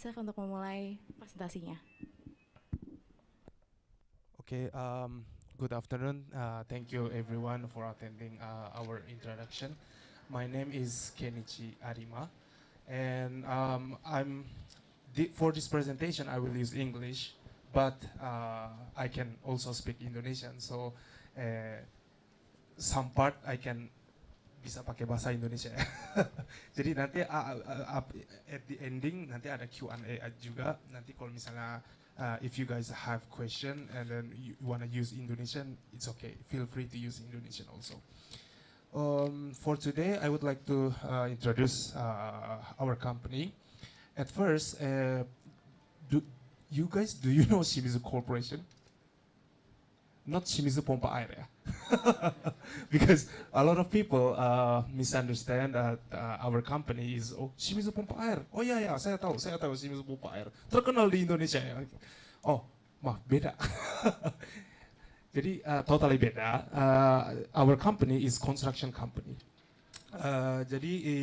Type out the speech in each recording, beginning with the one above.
Isaac untuk memulai presentasinya. Okay, good afternoon. Thank you everyone for attending our introduction. My name is Kenichi Arima, and for this presentation I will use English, but I can also speak Indonesian. So some part I can bisa pakai bahasa Indonesia. Jadi nanti at the ending nanti ada Q&A juga. Nanti kalau misalnya if you guys have question and then you wanna use Indonesian, it's okay. Feel free to use Indonesian also. For today, I would like to introduce our company. At first, do you know Shimizu Corporation? Not Shimizu Pompa Air, ya. Because a lot of people misunderstand that our company is Shimizu Pompa Air. Oh ya ya, saya tahu Shimizu Pompa Air. Terkenal di Indonesia ya. Oh, maaf, beda. Jadi totally beda. Our company is construction company. Jadi a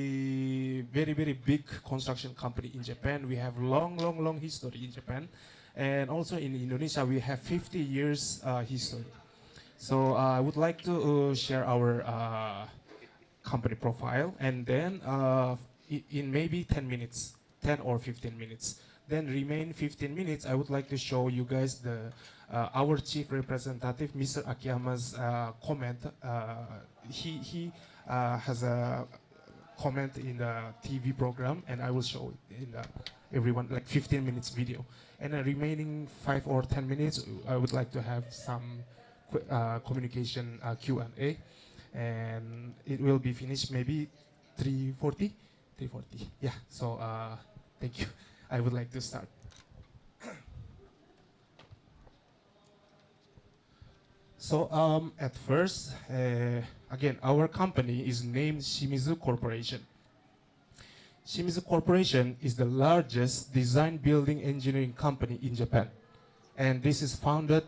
very big construction company in Japan. We have long history in Japan. And also in Indonesia, we have 50 years history. So I would like to share our company profile, and then in maybe 10 minutes, 10 or 15 minutes. Then remain 15 minutes, I would like to show you guys our chief representative, Mr. Akiyama's comment. He has a comment in the TV program, and I will show it in everyone like 15 minutes video. And the remaining 5 or 10 minutes, I would like to have some communication Q&A, and it will be finished maybe 3:40. Yeah. So thank you. I would like to start. So at first, again, our company is named Shimizu Corporation. Shimizu Corporation is the largest design building engineering company in Japan. And this is founded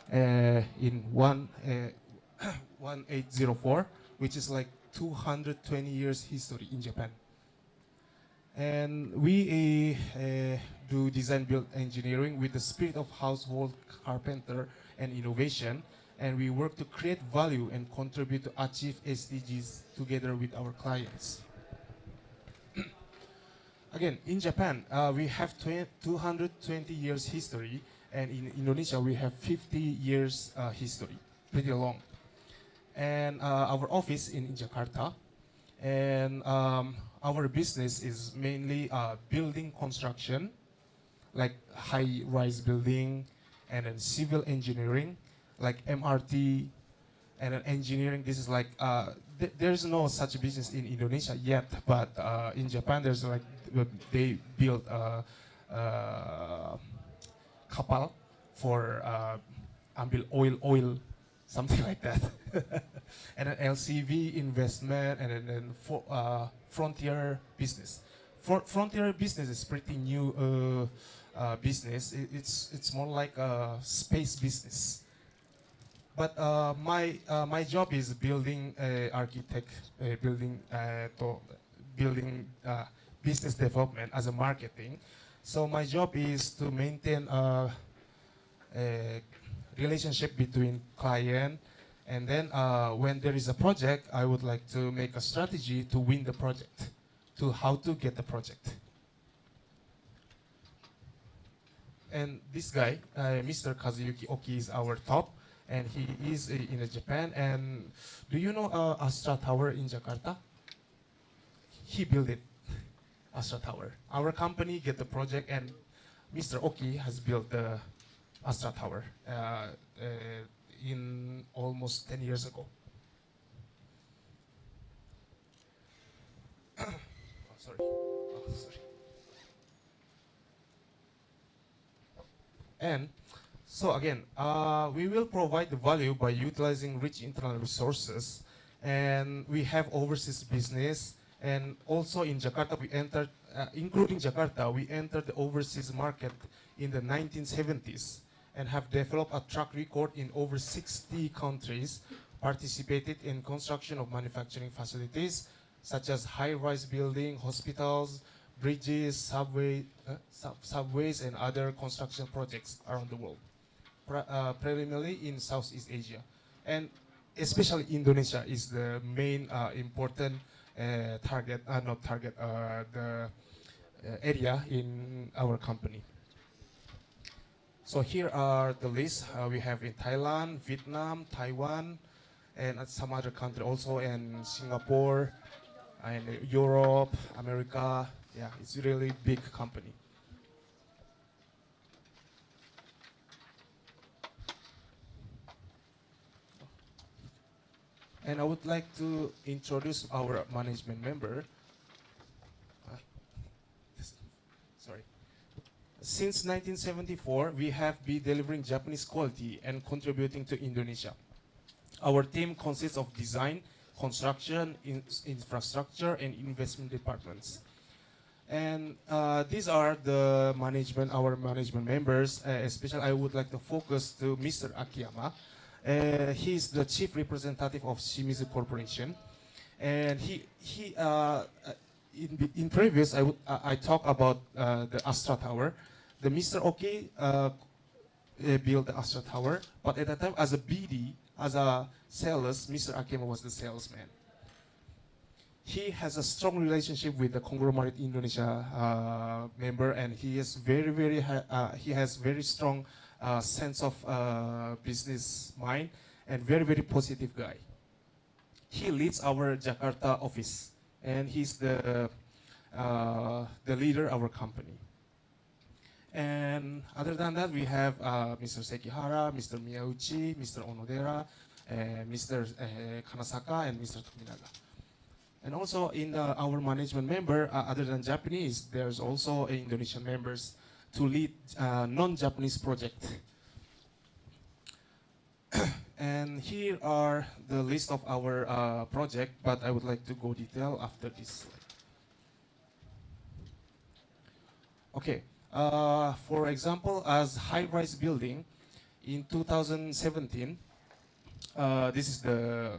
in 1804, which is like 220 years history in Japan. And we do design build engineering with the spirit of household carpenter and innovation. And we work to create value and contribute to achieve SDGs together with our clients. Again, in Japan, we have 220 years history, and in Indonesia, we have 50 years history, pretty long. And our office in Jakarta, and our business is mainly building construction, like high-rise building, and then civil engineering, like MRT, and then engineering. This is like there's no such business in Indonesia yet, but in Japan there's like they build kapal for ambil oil, something like that. And then LCV investment, and then frontier business. Frontier business is pretty new business. It's more like a space business. But my job is building architect, building business development as a marketing. So my job is to maintain a relationship between client, and then when there is a project, I would like to make a strategy to win the project, to how to get the project. And this guy, Mr. Kazuyuki Oki, is our top. And he is in Japan. And do you know Astra Tower in Jakarta? He built it, Astra Tower. Our company get the project, and Mr. Oki has built the Astra Tower in almost 10 years ago. Sorry. And so again, we will provide the value by utilizing rich internal resources, and we have overseas business, and also in Jakarta we entered, including Jakarta, we entered the overseas market in the 1970s and have developed a track record in over 60 countries, participated in construction of manufacturing facilities such as high-rise building, hospitals, bridges, subways, and other construction projects around the world, primarily in Southeast Asia. And especially Indonesia is the main important target, not target, the area in our company. So here are the list we have in Thailand, Vietnam, Taiwan, and some other country also, and Singapore, and Europe, America. Yeah, it's really big company. And I would like to introduce our management member. Uh, Sorry. Since 1974, we have been delivering Japanese quality and contributing to Indonesia. Our team consists of design, construction, infrastructure, and investment departments. And these are the management, our management members. Especially, I would like to focus to Mr. Akiyama. He's the chief representative of Shimizu Corporation, and in previous I talked about the Astra Tower. The Mr. Oki built the Astra Tower, but at that time as a BD, as a sales, Mr. Akiyama was the salesman. He has a strong relationship with the conglomerate Indonesia member, and he is he has very strong sense of business mind and very positive guy. He leads our Jakarta office, and he's the leader of our company. And other than that, we have Mr. Sekihara, Mr. Miyauchi, Mr. Onodera, Mr. Kanasaka, and Mr. Tominaga. And also in our management member, other than Japanese, there's also Indonesian members to lead non-Japanese project. And here are the list of our project, but I would like to go detail after this slide. Okay, for example, as high-rise building in 2017, this is the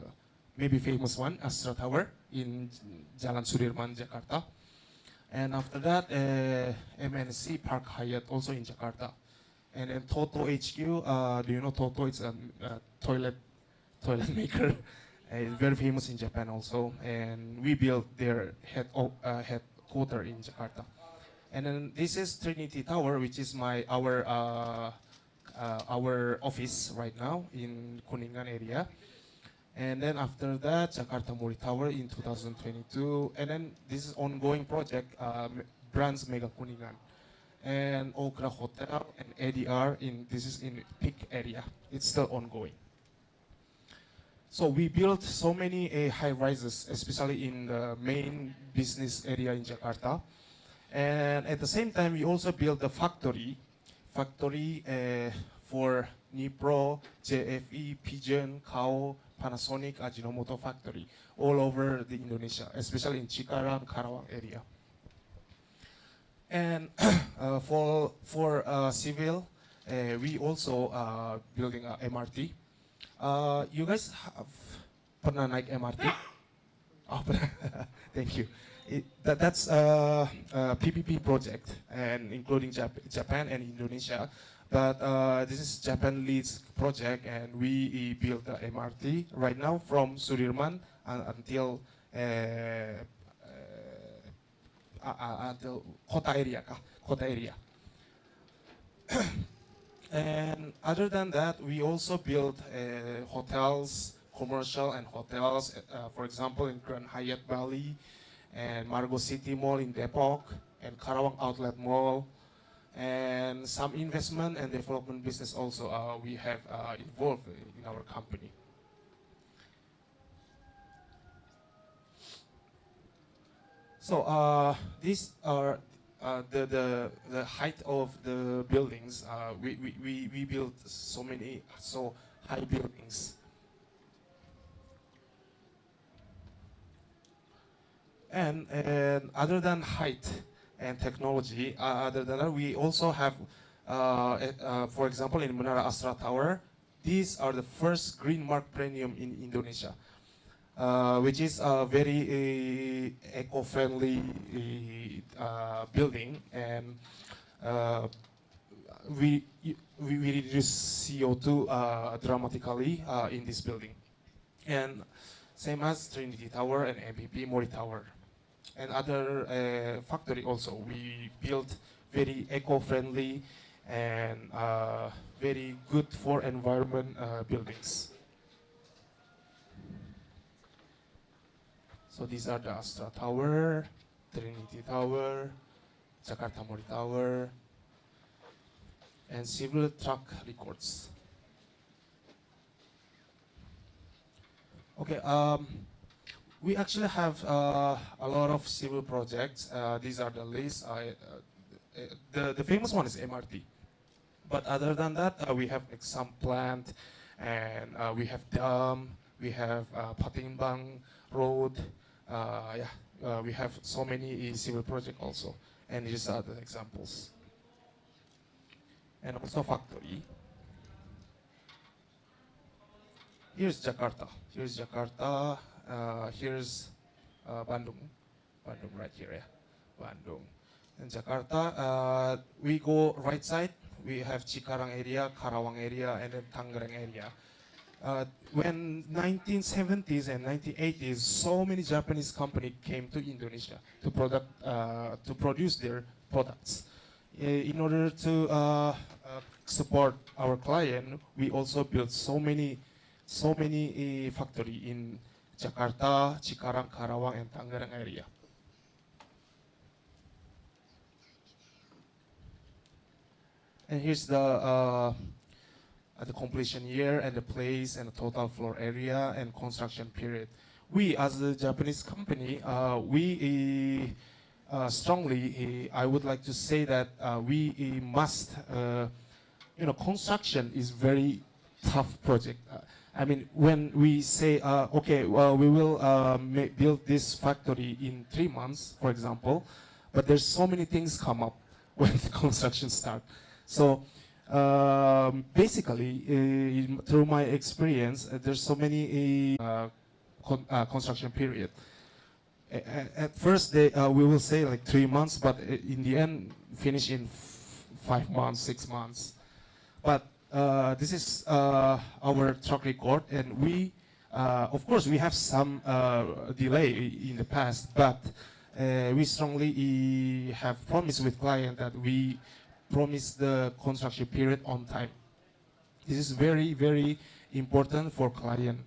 maybe famous one, Astra Tower in Jalan Sudirman, Jakarta. And after that, MNC Park Hyatt also in Jakarta. And then Toto HQ, do you know Toto? It's a toilet maker. It's very famous in Japan also. And we built their headquarters in Jakarta. And then this is Trinity Tower, which is our office right now in Kuningan area. And then after that, Jakarta Muri Tower in 2022. And then this is ongoing project, Brands Mega Kuningan. And Okra Hotel and ADR, this is in peak area. It's still ongoing. So we built so many high rises, especially in the main business area in Jakarta. And at the same time, we also built the factory for Nipro, JFE, Pigeon, Kao, Panasonic, Ajinomoto factory all over the Indonesia, especially in Cikarang, Karawang area. And for civil, we also building a MRT. You guys have pernah naik MRT? Oh, thank you. That's a PPP project, and including Japan and Indonesia. But this is Japan leads project, and we built the MRT right now from Sudirman until Kota area. And other than that, we also built hotels, commercial and hotels. For example, in Grand Hyatt Bali, and Margo City Mall in Depok, and Karawang Outlet Mall, and some investment and development business also we have involved in our company. So these are the height of the buildings. We built so high buildings. And other than height and technology, other than that, we also have, for example, in Menara Astra Tower, these are the first green mark premium in Indonesia. which is a very eco-friendly building, and uh, we, we reduce CO2 dramatically in this building. And same as Trinity Tower and MPP Mori Tower. And other factory also, we built very eco-friendly and very good for environment buildings. So these are the Astra Tower, Trinity Tower, Jakarta Mori Tower, and civil track records. Okay, we actually have a lot of civil projects. These are the list. The famous one is MRT. But other than that, we have exam plant, and we have dam, we have Patimbang Road. We have so many civil projects also. And these are the examples. And also factory. Here's Jakarta. Here's Jakarta. Here's Bandung. Bandung right here, yeah. Bandung. In Jakarta, we go right side. We have Cikarang area, Karawang area, and then Tangerang area. When 1970s and 1980s, so many Japanese companies came to Indonesia to produce their products. In order to support our client, we also built so many factory in Jakarta, Cikarang, Karawang, and Tangerang area. And here's the completion year and the place and the total floor area and construction period. We, as a Japanese company, we strongly, I would like to say that we must, construction is very tough project. I mean, when we say, okay, well, we will build this factory in 3 months, for example, but there's so many things come up when the construction starts. So basically, through my experience, there's so many construction period. At first, we will say like 3 months, but in the end, finish in 5 months, 6 months. But this is our track record, and we, of course, we have some delay in the past, but we strongly have promised with client that we promise the construction period on time. This is very, very important for client.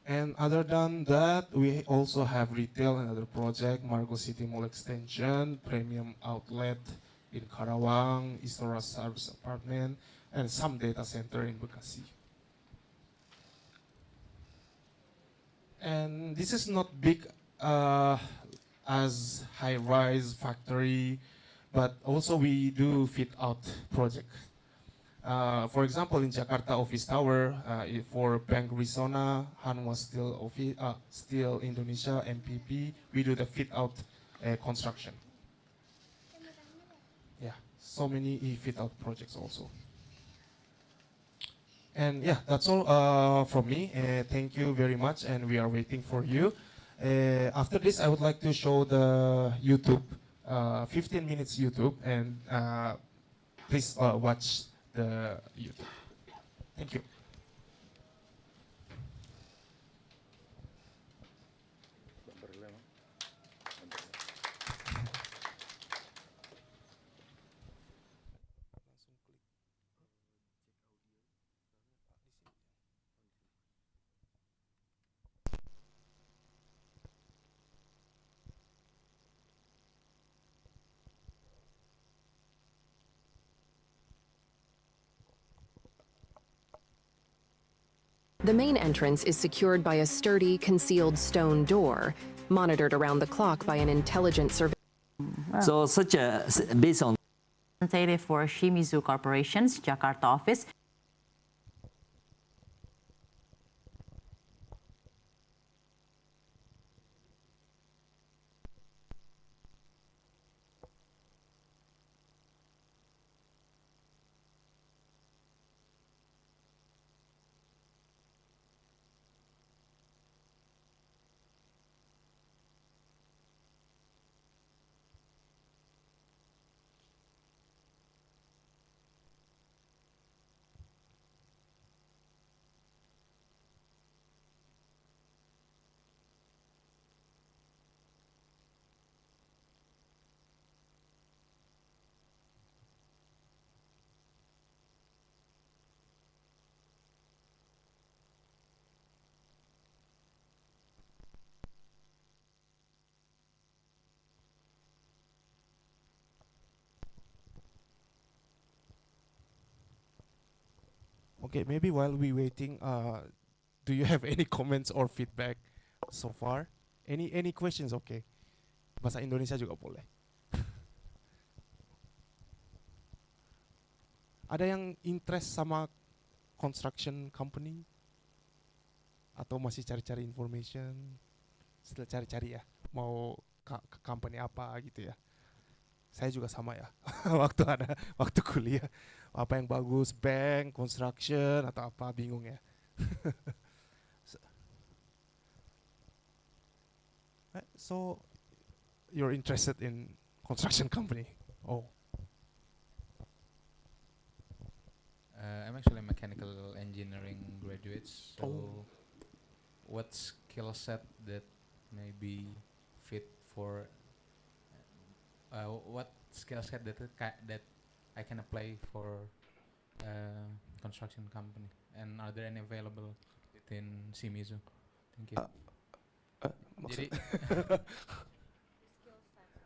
And other than that, we also have retail and other project, Margo City Mall Extension, Premium Outlet in Karawang, Istora Service Apartment, and some data center in Bekasi. And this is not big as high-rise factory, but also we do fit-out project. For example, in Jakarta Office Tower, for Bank Risona, Hanwha Steel Indonesia, MPP, we do the fit-out construction. Yeah, so many fit-out projects also. And yeah, that's all from me. Thank you very much, and we are waiting for you. After this, I would like to show the YouTube, 15 minutes YouTube, and please watch the YouTube. Thank you. The main entrance is secured by a sturdy, concealed stone door, monitored around the clock by an intelligent surveillance. So based on Representative for Shimizu Corporation's Jakarta office. Okay, maybe while we waiting, do you have any comments or feedback so far? Any questions? Okay. Bahasa Indonesia juga boleh. Ada yang interest sama construction company? Atau masih cari-cari information? Setelah cari-cari ya, mau ke company apa gitu ya. Saya juga sama ya. waktu kuliah, apa yang bagus, bank, construction atau apa, bingung ya. So you're interested in construction company? Oh. I'm actually a mechanical engineering graduate. So, what skill set that maybe fit for? What skill set that I can apply for construction company? And are there any available within Shimizu? Thank you. Jadi,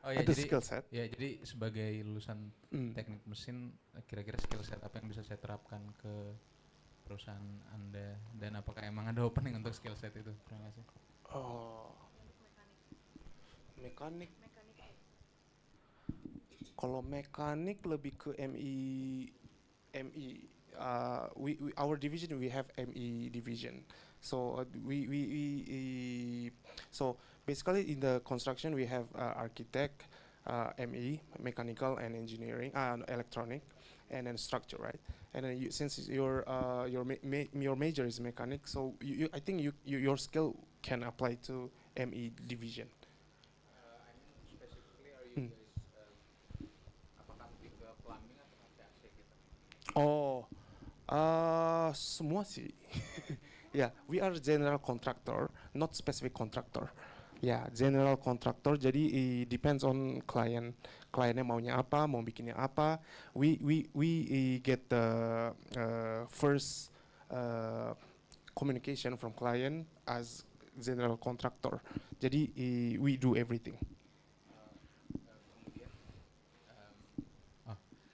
oh ya, Ada jadi skill set. ya, jadi sebagai lulusan teknik mesin, kira-kira skill set apa yang bisa saya terapkan ke perusahaan Anda, dan apakah emang ada opening untuk skill set itu? Terima kasih. Oh. Mekanik. Kalau mekanik lebih ke MI. Our division, we have ME division. So so basically in the construction we have architect, ME, mechanical and engineering, electronic, and then structure, right? And then since your major is mechanic, so I think your skill can apply to ME division. I mean specifically, are you guys apakah lebih ke plumbing atau HVAC gitu? Oh, semua sih. Yeah, we are general contractor, not specific contractor. Yeah, general contractor. Jadi it depends on client. Kliennya maunya apa, mau bikinnya apa. We get the first communication from client as general contractor. Jadi we do everything.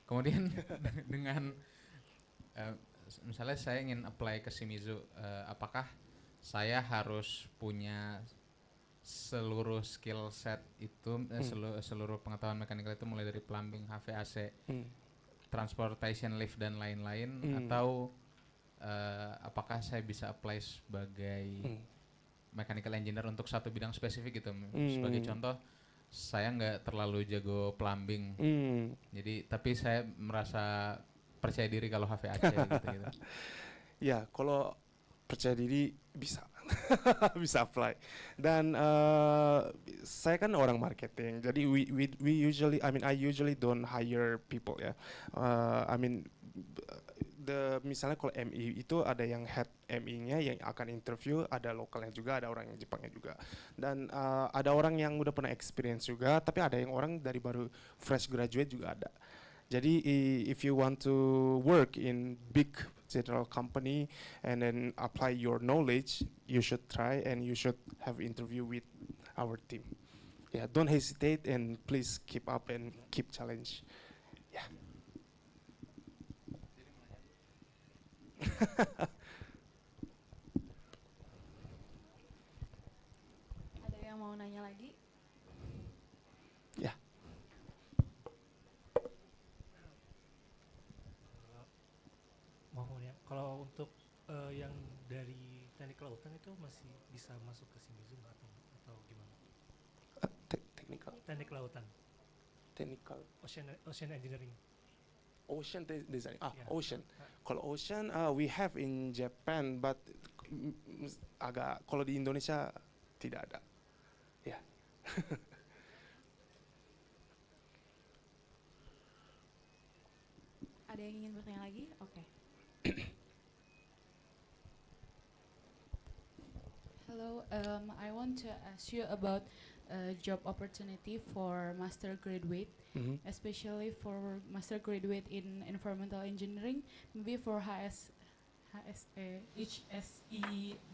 Kemudian dengan misalnya saya ingin apply ke Shimizu, apakah saya harus punya seluruh skill set itu, seluruh pengetahuan mekanikal itu, mulai dari plumbing, HVAC, transportation, lift dan lain-lain, atau apakah saya bisa apply sebagai mechanical engineer untuk satu bidang spesifik gitu? Sebagai contoh, saya nggak terlalu jago plumbing, jadi tapi saya merasa percaya diri kalau HVAC gitu. Ya, kalau percaya diri bisa. Bisa apply. Dan saya kan orang marketing, jadi we usually, I usually don't hire people ya. Misalnya kalau MI itu ada yang head MI-nya yang akan interview, ada lokalnya juga, ada orang yang Jepangnya juga. Dan ada orang yang udah pernah experience juga, tapi ada yang orang dari baru fresh graduate juga ada. Jadi if you want to work in big general company and then apply your knowledge, you should try and you should have interview with our team. Yeah, don't hesitate and please keep up and keep challenge. Yeah. Ada yang mau nanya lagi? Ya. Mohon ya, kalau untuk yang dari teknik kelautan itu masih bisa masuk ke Shimizu atau gimana? Teknik kelautan. Technical. Ocean engineering. Ocean design. Yeah. Ocean. Kalau ocean we have in Japan, but agak kalau di Indonesia tidak ada. Ya. Yeah. Ada yang ingin bertanya lagi? Oke. Hello, I want to ask you about job opportunity for master graduate, especially for master graduate in environmental engineering, maybe for HSE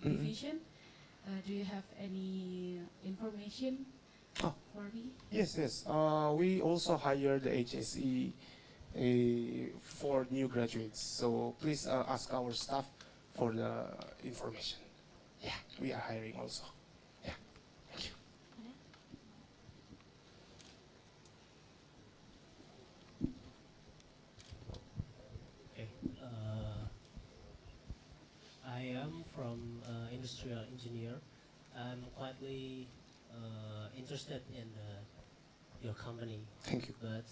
division. Do you have any information for me? Yes. We also hire the HSE for new graduates. So please ask our staff for the information. Yeah, we are hiring also. Yeah, thank you. Okay. I am from industrial engineer. I'm quietly interested in your company. Thank you. But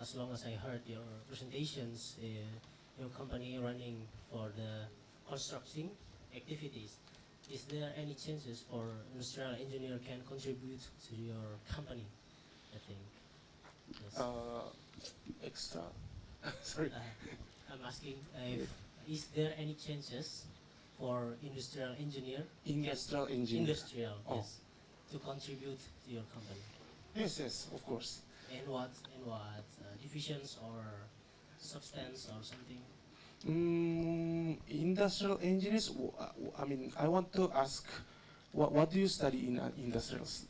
as long as I heard your presentations, your company running for the construction activities, is there any chances for industrial engineer can contribute to your company? I think. Yes. Extra. Sorry. I'm asking if is there any chances for industrial engineer industrial Oh. yes to contribute to your company? Yes, yes, of course. And what divisions or substance or something? Industrial engineers. I mean, I want to ask, what do you study in industrials?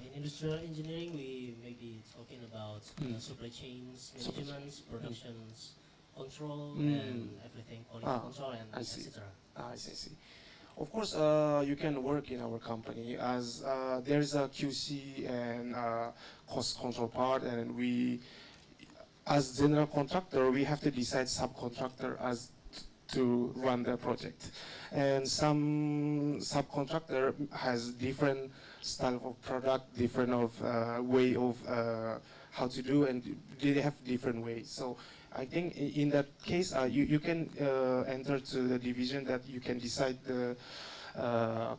In industrial engineering, we may be talking about supply chains, management, productions, control, and everything, quality control, and I see. etc. I see. Of course, you can work in our company as there is a QC and cost control part, and we, as general contractor, we have to decide subcontractor as to run the project. And some subcontractor has different style of product, different of way of how to do, and they have different ways. So I think in that case, you can enter to the division that you can decide the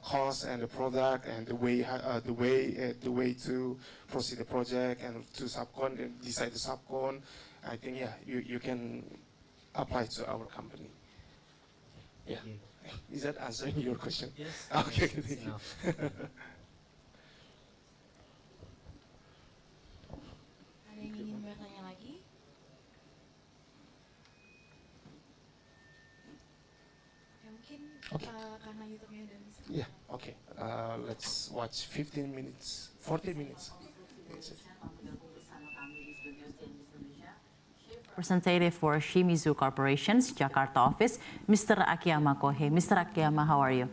cost and the product and the way to proceed the project, and to subcon and decide the subcon. I think you can apply to our company. Yeah. Is that answering your question? Yes. Okay. Yes, Thank you. enough. Ada yang ingin bertanya lagi? Ya, mungkin karena YouTube-nya udah bisa. Yeah. Okay. Let's watch 15 minutes, 40 minutes. Representative for Shimizu Corporation's Jakarta office, Mr. Akiyama Kohei. Mr. Akiyama, how are you?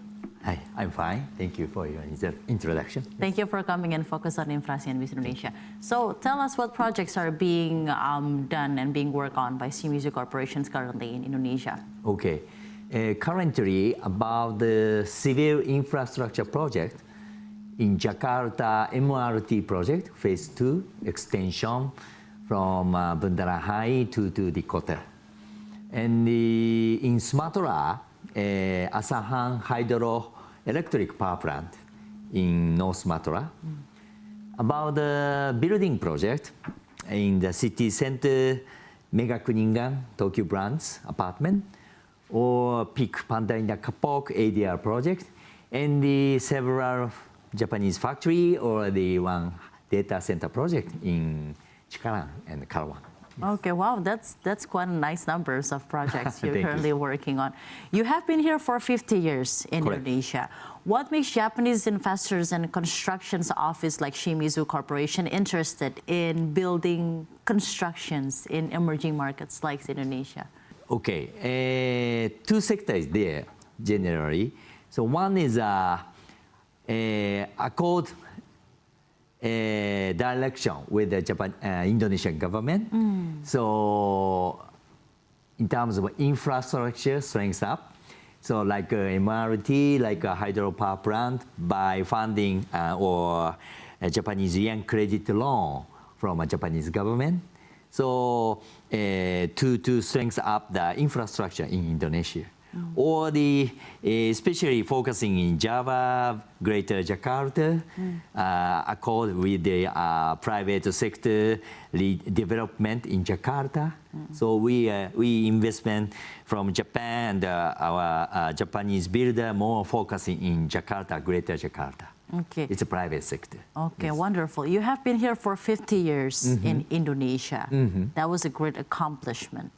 Hi, I'm fine. Thank you for your introduction. Thank you for coming and focus on Infrasi and Indonesia. So tell us what projects are being done and being worked on by Shimizu Corporations currently in Indonesia. Okay. Currently, about the civil infrastructure project in Jakarta MRT project, phase 2, extension from Bendara Hai to the Kota. And in Sumatra, Asahan Hydroelectric Power Plant in North Sumatra. About the building project in the city center, Mega Kuningan, Tokyo Brands apartment, or Peak Pandainda Kapok ADR project, and the several Japanese factory or the one data center project in Cikarang and Karawang. Okay, wow, that's quite nice numbers of projects you're Thank currently you. working on. You have been here for 50 years in Correct. Indonesia. What makes Japanese investors and constructions office like Shimizu Corporation interested in building constructions in emerging markets like Indonesia? Okay, two sectors there generally. So one is accord direction with the Indonesian government. So in terms of infrastructure strength up, so like MRT, like a hydropower plant by funding or a Japanese yen credit loan from a Japanese government. So to strengthen up the infrastructure in Indonesia. Or the especially focusing in Java, Greater Jakarta, accord with the private sector development in Jakarta. So we investment from Japan and our Japanese builder more focusing in Jakarta, Greater Jakarta. Okay. It's a private sector. Okay, Yes. wonderful. You have been here for 50 years in Indonesia. That was a great accomplishment.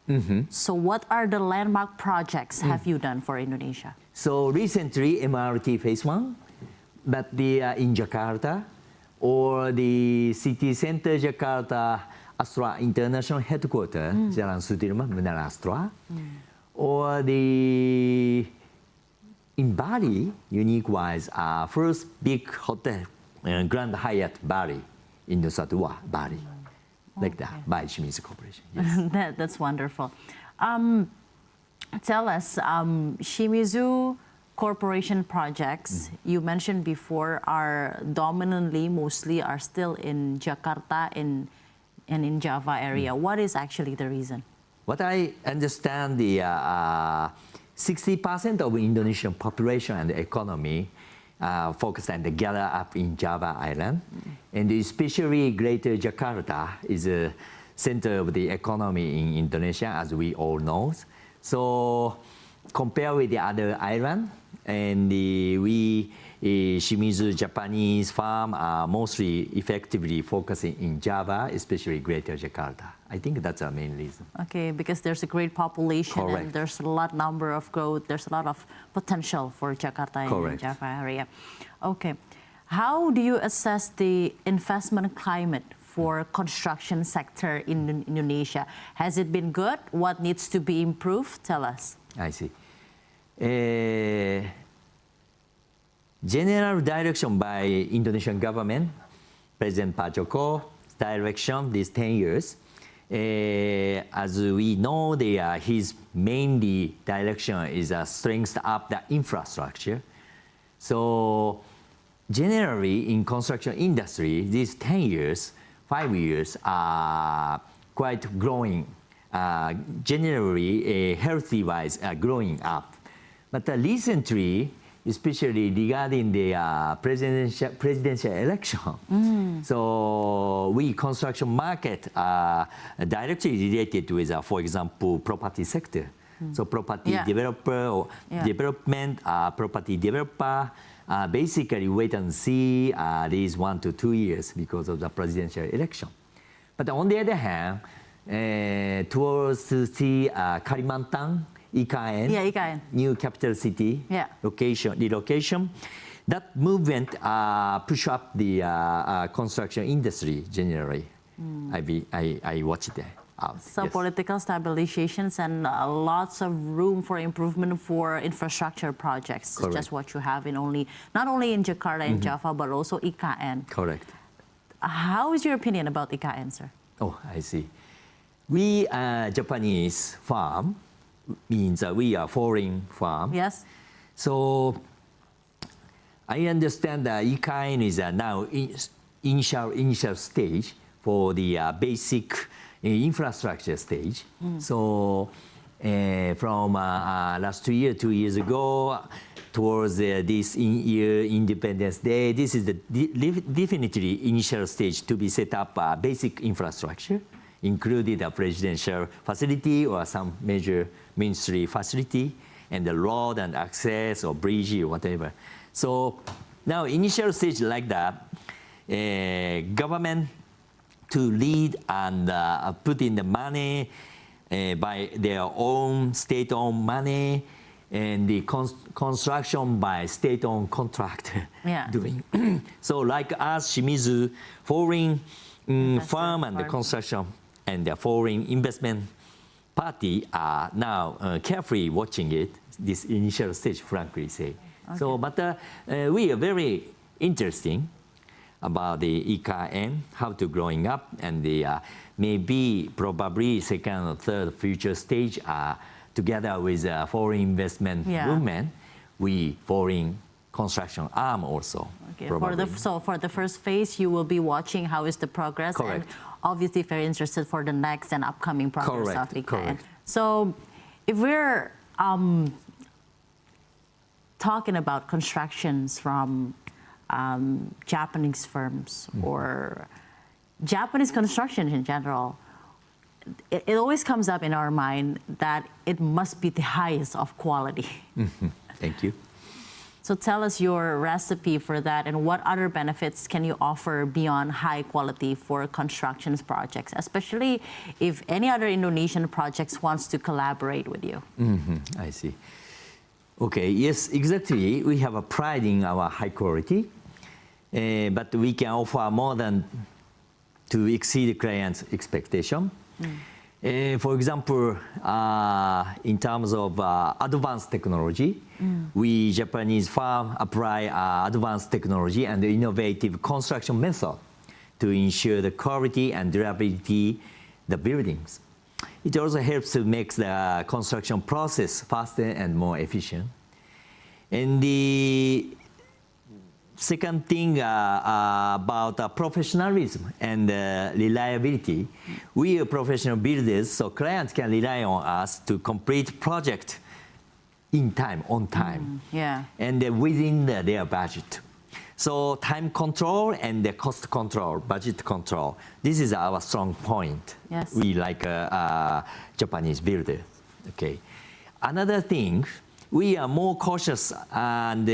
So what are the landmark projects have you done for Indonesia? So recently, MRT phase 1, but in Jakarta, or the city center Jakarta Astra International Headquarters, Jalan Sudirman, Menara Astra, or the in Bali, unique-wise, first big hotel, Grand Hyatt Bali, in Nusa Dua, Bali, like that, by Shimizu Corporation. Yes. That's wonderful. Tell us, Shimizu Corporation projects, you mentioned before, are dominantly, mostly, are still in Jakarta and in Java area. What is actually the reason? What I understand, the 60% of Indonesian population and the economy focused and gather up in Java Island. And especially Greater Jakarta is a center of the economy in Indonesia, as we all know. So compared with the other island, and we Shimizu Japanese firm are mostly effectively focusing in Java, especially Greater Jakarta. I think that's our main reason. Okay, because there's a great population. Correct. And there's a lot number of growth. There's a lot of potential for Jakarta Correct. and Java area. Okay, how do you assess the investment climate for construction sector in Indonesia? Has it been good? What needs to be improved? Tell us. I see. General direction by Indonesian government, President Pak Joko's direction these 10 years. As we know, his mainly direction is strength up the infrastructure. So generally in construction industry, these 10 years, 5 years are quite growing, generally healthy-wise growing up. But recently, especially regarding the presidential election. So we construction market directly related with, for example, property sector. So property developer or development, property developer, basically wait and see these 1 to 2 years because of the presidential election. But on the other hand, towards the Kalimantan, IKN, new capital city relocation. That movement push up the construction industry generally. I watched it out. So yes. political stabilizations and lots of room for improvement for infrastructure projects. Correct. Just what you have in not only in Jakarta and Java, but also IKN. Correct. How is your opinion about IKN, sir? Oh, I see. We Japanese firm means we are foreign firm. Yes. So I understand that IKN is now initial stage for the basic infrastructure stage. So from last 2 years ago, towards this year Independence Day, this is the definitely initial stage to be set up basic infrastructure, including a presidential facility or some major ministry facility, and the road and access or bridge or whatever. So now initial stage like that, government to lead and put in the money by their own state-owned money, and the construction by state-owned contractor doing. So like us, Shimizu, foreign firm and the construction and the foreign investment party are now carefully watching it, this initial stage, frankly say. Okay. So, but we are very interesting about the IKN, how to growing up, and the maybe probably second or third future stage together with foreign investment movement, we foreign construction arm also. Okay. For the first phase, you will be watching how is the progress. Correct. And obviously very interested for the next and upcoming progress of IKN. Correct. So if we're talking about constructions from Japanese firms or Japanese construction in general, it always comes up in our mind that it must be the highest of quality. Thank you. So tell us your recipe for that, and what other benefits can you offer beyond high quality for construction projects, especially if any other Indonesian projects wants to collaborate with you. I see. Okay, yes, exactly. We have a pride in our high quality, but we can offer more than to exceed clients' expectation. For example, in terms of advanced technology, we Japanese firm apply advanced technology and innovative construction method to ensure the quality and durability the buildings. It also helps to make the construction process faster and more efficient. And the second thing about professionalism and reliability, we are professional builders, so clients can rely on us to complete project in time, on time, and within their budget. So time control and the cost control, budget control, this is our strong point. Yes. We like Japanese builder. Okay. Another thing, we are more cautious and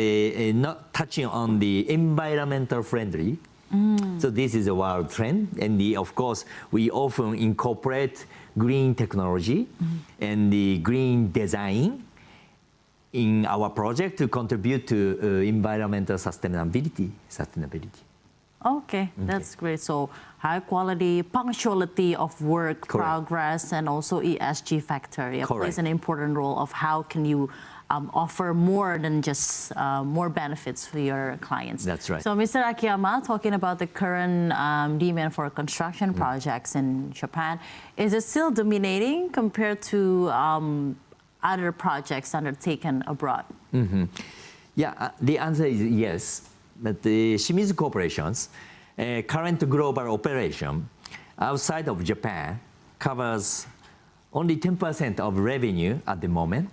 not touching on the environmental friendly. So this is a world trend, and of course we often incorporate green technology and the green design in our project to contribute to environmental sustainability. Okay, that's great. So high quality, punctuality of work, progress, and also ESG factor plays an important role of how can you offer more than just more benefits for your clients. That's right. So Mr. Akiyama, talking about the current demand for construction projects in Japan, is it still dominating compared to other projects undertaken abroad? Yeah, the answer is yes. But the Shimizu Corporation's current global operation outside of Japan covers only 10% of revenue at the moment.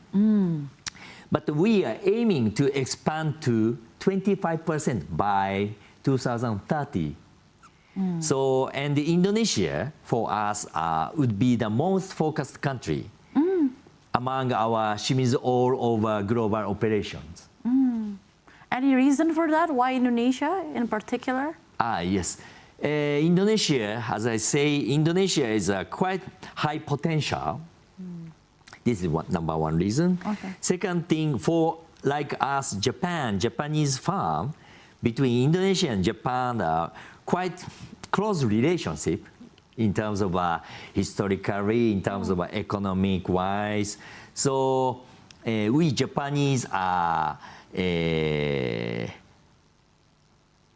But we are aiming to expand to 25% by 2030. So, and Indonesia for us would be the most focused country among our Shimizu all over global operations. Any reason for that? Why Indonesia in particular? Yes. Indonesia, as I say, Indonesia is a quite high potential. This is number one reason. Okay. Second thing, for like us, Japanese firm, between Indonesia and Japan, quite close relationship in terms of historically, in terms of economic wise. So we Japanese are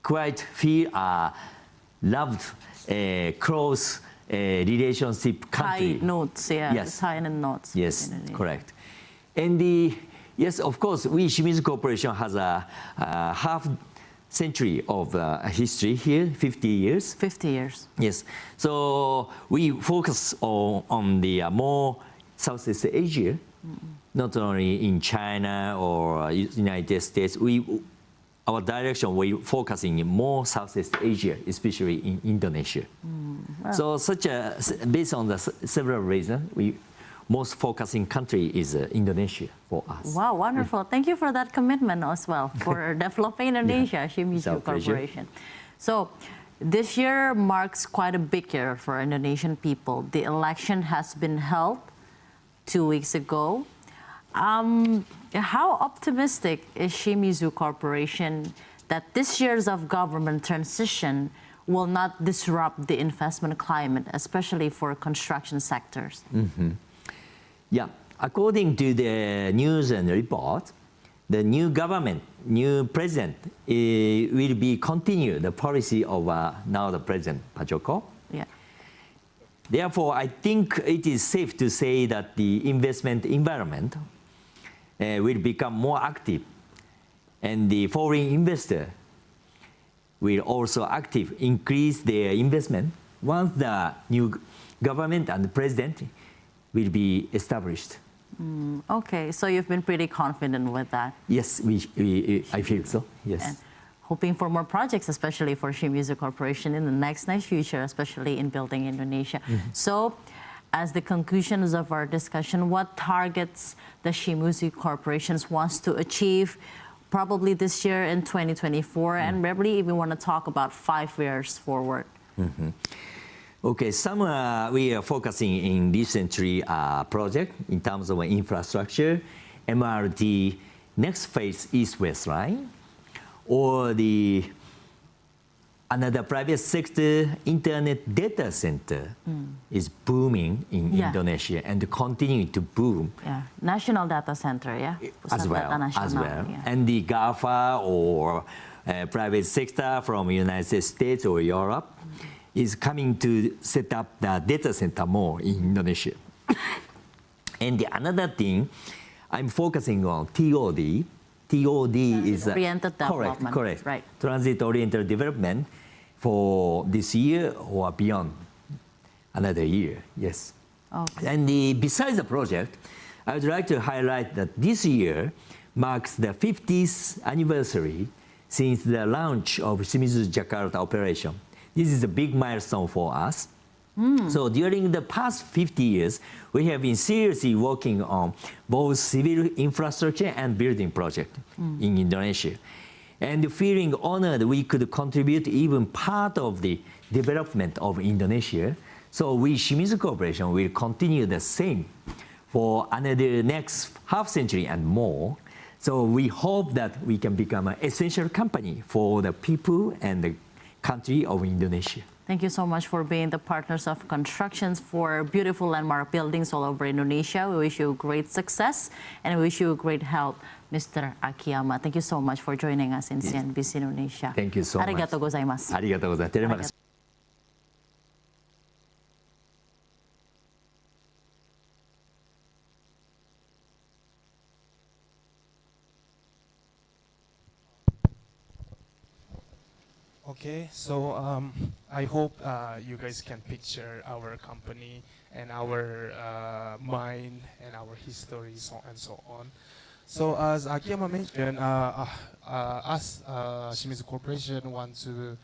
quite feel loved close relationship country. High notes, yeah. Yes. High notes. Yes, correct. And yes, of course, we Shimizu Corporation has a half century of history here, 50 years. 50 years. Yes. So we focus on the more Southeast Asia, not only in China or United States. Our direction, we focusing more Southeast Asia, especially in Indonesia. So based on the several reasons, we most focusing country is Indonesia for us. Wow, wonderful. Thank you for that commitment as well for developing Indonesia, Shimizu Corporation. So this year marks quite a big year for Indonesian people. The election has been held 2 weeks ago. How optimistic is Shimizu Corporation that this year's of government transition will not disrupt the investment climate, especially for construction sectors? Yeah, according to the news and report, the new government, new president will be continue the policy of now the President Pajoko. Yeah. Therefore, I think it is safe to say that the investment environment will become more active, and the foreign investor will also active increase their investment once the new government and the president will be established. Okay, so you've been pretty confident with that. Yes, I feel so. Yes. And hoping for more projects, especially for Shimizu Corporation in the next future, especially in building Indonesia. So, as the conclusions of our discussion, what targets the Shimizu Corporation wants to achieve probably this year in 2024, and probably even want to talk about 5 years forward? Okay, some we are focusing in recently project in terms of infrastructure, MRT, next phase East-West line, or the another private sector internet data center is booming in Indonesia and continuing to boom. Yeah, national data center, yeah. As Pusat well, data nasional, as well. yeah. And the GAFA or private sector from United States or Europe is coming to set up the data center more in Indonesia. And the another thing, I'm focusing on TOD. TOD is Transit-oriented development. Correct. Right. Transit-oriented development for this year or beyond another year. Yes. Okay. And besides the project, I would like to highlight that this year marks the 50th anniversary since the launch of Shimizu Jakarta operation. This is a big milestone for us. So during the past 50 years, we have been seriously working on both civil infrastructure and building project in Indonesia. And feeling honored we could contribute even part of the development of Indonesia. So we, Shimizu Corporation, will continue the same for another next half century and more. So we hope that we can become an essential company for the people and the country of Indonesia. Thank you so much for being the partners of constructions for beautiful landmark buildings all over Indonesia. We wish you great success and we wish you great health, Mr. Akiyama. Thank you so much for joining us in CNBC Indonesia. Thank you so much. Arigatou gozaimasu. Arigatou gozaimasu. Terima kasih. Okay, so I hope you guys can picture our company and our mind and our history, so and so on. So as Akiyama mentioned, us Shimizu Corporation want to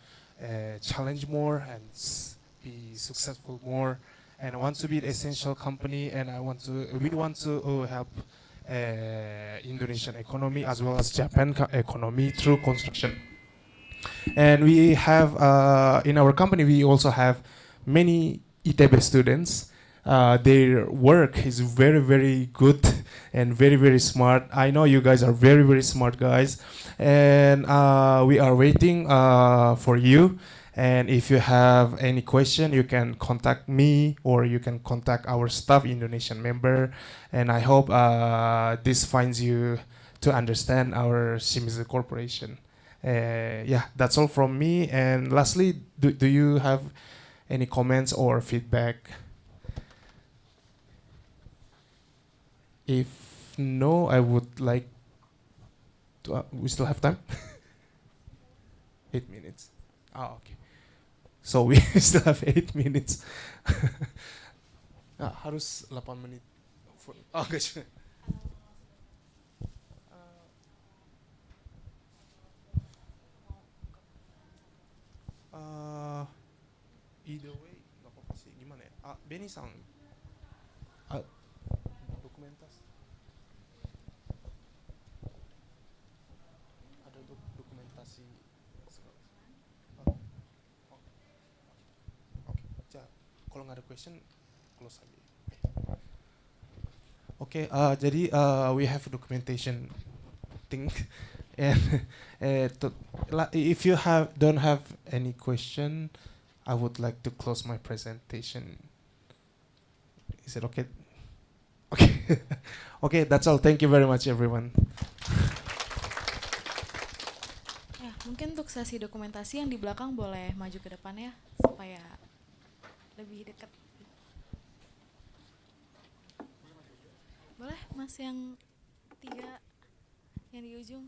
challenge more and be successful more, and want to be an essential company, and we want to help Indonesian economy as well as Japan economy through construction. And we have, in our company, we also have many ITB students. Their work is very, very good and very, very smart. I know you guys are very, very smart guys. And we are waiting for you. And if you have any question, you can contact me or you can contact our staff Indonesian member. And I hope this finds you to understand our Shimizu Corporation. Yeah, that's all from me. And lastly, do you have any comments or feedback? If no, I would like to. We still have time? 8 minutes. Ah, okay. So we still have 8 minutes. Harus 8 menit. Oh, guys. Either way, nggak apa-apa sih. Gimana ya? Benny-san, dokumentasi. Ada dokumentasi. Oke. Kalau nggak ada question, close aja. Oke, jadi we have a documentation thing, and if you don't have any question, I would like to close my presentation. Is it okay? Okay. Okay, that's all. Thank you very much, everyone. Ya, mungkin untuk sesi dokumentasi yang di belakang boleh maju ke depan ya, supaya lebih dekat. Boleh, Mas yang 3 yang di ujung.